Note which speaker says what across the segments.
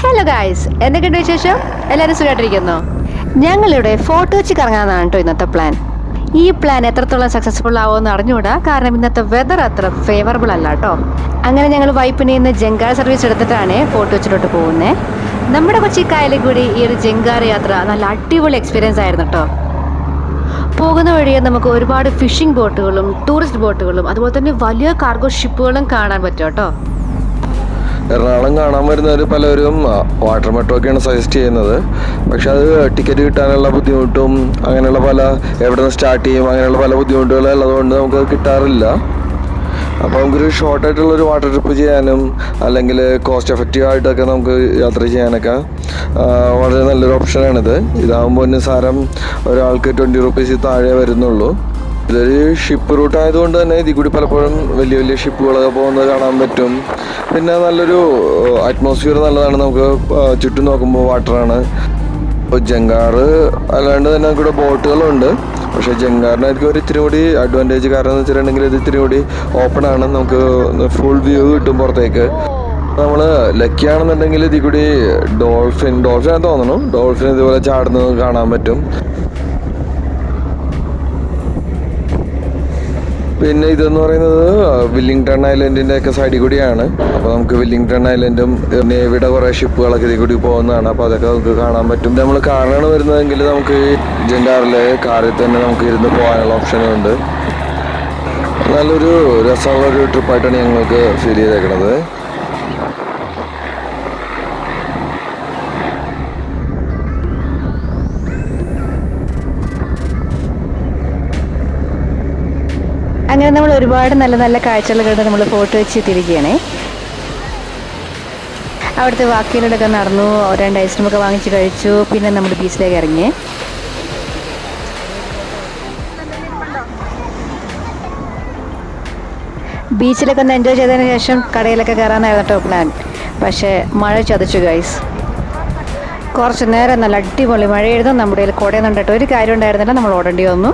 Speaker 1: Hello guys, എന്തൊക്കെയുണ്ട് വിശേഷം? എല്ലാവരും സുഖമായിട്ടിരിക്കുന്നോ? ഞങ്ങളിവിടെ ഫോർട്ട് കൊച്ചി കറങ്ങാനാണ് കേട്ടോ ഇന്നത്തെ പ്ലാൻ. ഈ പ്ലാൻ എത്രത്തോളം സക്സസ്ഫുൾ ആവുമെന്ന് അറിഞ്ഞുകൂടാ, കാരണം ഇന്നത്തെ വെതർ അത്ര ഫേവറബിൾ അല്ല കേട്ടോ. അങ്ങനെ ഞങ്ങൾ വൈപ്പിനിൽ നിന്ന് ജങ്കാർ സർവീസ് എടുത്തിട്ടാണ് ഫോർട്ട് കൊച്ചിയിലോട്ട് പോകുന്നത്. നമ്മുടെ കൊച്ചി കായലിൽ കൂടി ഈ ഒരു ജങ്കാർ യാത്ര നല്ല അടിപൊളി എക്സ്പീരിയൻസ് ആയിരുന്നു കേട്ടോ. പോകുന്ന വഴിയെ നമുക്ക് ഒരുപാട് ഫിഷിംഗ് ബോട്ടുകളും ടൂറിസ്റ്റ് ബോട്ടുകളും അതുപോലെ തന്നെ വലിയ കാർഗോ ഷിപ്പുകളും കാണാൻ പറ്റും കേട്ടോ.
Speaker 2: എറണാകുളം കാണാൻ വരുന്നവർ പലരും വാട്ടർ മെട്രോ ഒക്കെയാണ് സജസ്റ്റ് ചെയ്യുന്നത്. പക്ഷെ അത് ടിക്കറ്റ് കിട്ടാനുള്ള ബുദ്ധിമുട്ടും അങ്ങനെയുള്ള പല എവിടെ നിന്ന് സ്റ്റാർട്ട് ചെയ്യും അങ്ങനെയുള്ള പല ബുദ്ധിമുട്ടുകളും ഉള്ളതുകൊണ്ട് നമുക്ക് കിട്ടാറില്ല. അപ്പോൾ നമുക്കൊരു ഷോർട്ടായിട്ടുള്ളൊരു വാട്ടർ ട്രിപ്പ് ചെയ്യാനും അല്ലെങ്കിൽ കോസ്റ്റ് എഫക്റ്റീവ് ആയിട്ടൊക്കെ നമുക്ക് യാത്ര ചെയ്യാനൊക്കെ വളരെ നല്ലൊരു ഓപ്ഷനാണിത്. ഇതാകുമ്പോൾ നിസ്സാരം ഒരാൾക്ക് 20 റുപ്പീസ് താഴെ വരുന്നുള്ളൂ. ഇതൊരു ഷിപ്പ് റൂട്ട് ആയതുകൊണ്ട് തന്നെ ഇതിൽ കൂടി പലപ്പോഴും വലിയ വലിയ ഷിപ്പുകളൊക്കെ പോകുന്നത് കാണാൻ പറ്റും. പിന്നെ നല്ലൊരു അറ്റ്മോസ്ഫിയർ നല്ലതാണ്. നമുക്ക് ചുറ്റും നോക്കുമ്പോൾ വാട്ടറാണ്. ഇപ്പോൾ ജങ്കാർ അല്ലാണ്ട് തന്നെ നമുക്കിവിടെ ബോട്ടുകളുണ്ട്. പക്ഷേ ജങ്കാറിനായിരിക്കും ഒരു ഇത്തിരി കൂടി അഡ്വാൻറ്റേജ്. കാരണം എന്ന് വെച്ചിട്ടുണ്ടെങ്കിൽ ഇത് ഇത്തിരി കൂടി ഓപ്പൺ ആണ്, നമുക്ക് ഫുൾ വ്യൂ കിട്ടും പുറത്തേക്ക്. നമ്മൾ ലക്കി ആണെന്നുണ്ടെങ്കിൽ ഇതിൽ കൂടി ഡോൾഫിൻ തോന്നുന്നു, ഡോൾഫിൻ ഇതുപോലെ ചാടുന്നത് കാണാൻ പറ്റും. പിന്നെ ഇതെന്ന് പറയുന്നത് വില്ലിംഗ്ടൺ ഐലൻഡിൻ്റെ ഒക്കെ സൈഡിൽ കൂടിയാണ്. അപ്പോൾ നമുക്ക് വില്ലിംഗ്ടൺ ഐലൻഡും നേവിയുടെ കുറേ ഷിപ്പുകളൊക്കെ ഇതിൽ കൂടി പോകുന്നതാണ്. അപ്പോൾ അതൊക്കെ നമുക്ക് കാണാൻ പറ്റും. നമ്മൾ കാറിനാണ് വരുന്നതെങ്കിൽ നമുക്ക് ജങ്കാറിലെ കാറിൽ തന്നെ നമുക്ക് ഇരുന്ന് പോകാനുള്ള ഓപ്ഷനുണ്ട്. നല്ലൊരു രസമുള്ളൊരു ട്രിപ്പായിട്ടാണ് ഞങ്ങൾക്ക് ഫീൽ ചെയ്തേക്കുന്നത്.
Speaker 1: അങ്ങനെ നമ്മൾ ഒരുപാട് നല്ല നല്ല കാഴ്ചകൾ കണ്ട് നമ്മൾ ഫോർട്ട് കൊച്ചി തിരിക്കുകയാണേ. അവിടുത്തെ വാക്കിലൂടെയൊക്കെ നടന്നു, 2 ഐസ്ക്രീമൊക്കെ വാങ്ങിച്ച് കഴിച്ചു. പിന്നെ നമ്മൾ ബീച്ചിലേക്ക് ഇറങ്ങി. ബീച്ചിലൊക്കെ ഒന്ന് എൻജോയ് ചെയ്തതിന് ശേഷം കടയിലൊക്കെ കയറാനായിരുന്നു കേട്ടോ പ്ലാൻ. പക്ഷേ മഴ ചതിച്ചു ഗൈസ്. കുറച്ച് നേരം നല്ല അടിപൊളി മഴയായിരുന്നു. നമ്മുടെ കയ്യിൽ കുടയൊന്നും കേട്ടോ ഒരു കാര്യം ഉണ്ടായിരുന്നില്ല, നമ്മൾ ഓടേണ്ടി വന്നു.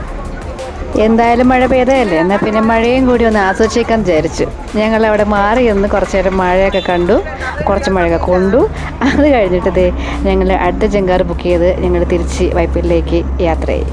Speaker 1: എന്തായാലും മഴ പെയ്തതല്ലേ, എന്നാൽ പിന്നെ മഴയും കൂടി ഒന്ന് ആസ്വദിച്ചേക്കാൻ വിചാരിച്ചു. ഞങ്ങൾ അവിടെ മാറി ഒന്ന് കുറച്ച് നേരം മഴയൊക്കെ കണ്ടു, കുറച്ച് മഴയൊക്കെ കൊണ്ടു. അത് കഴിഞ്ഞിട്ട് ഞങ്ങൾ അടുത്ത ജങ്കാർ ബുക്ക് ചെയ്ത് ഞങ്ങൾ തിരിച്ച് വൈപ്പിനിലേക്ക് യാത്രയായി.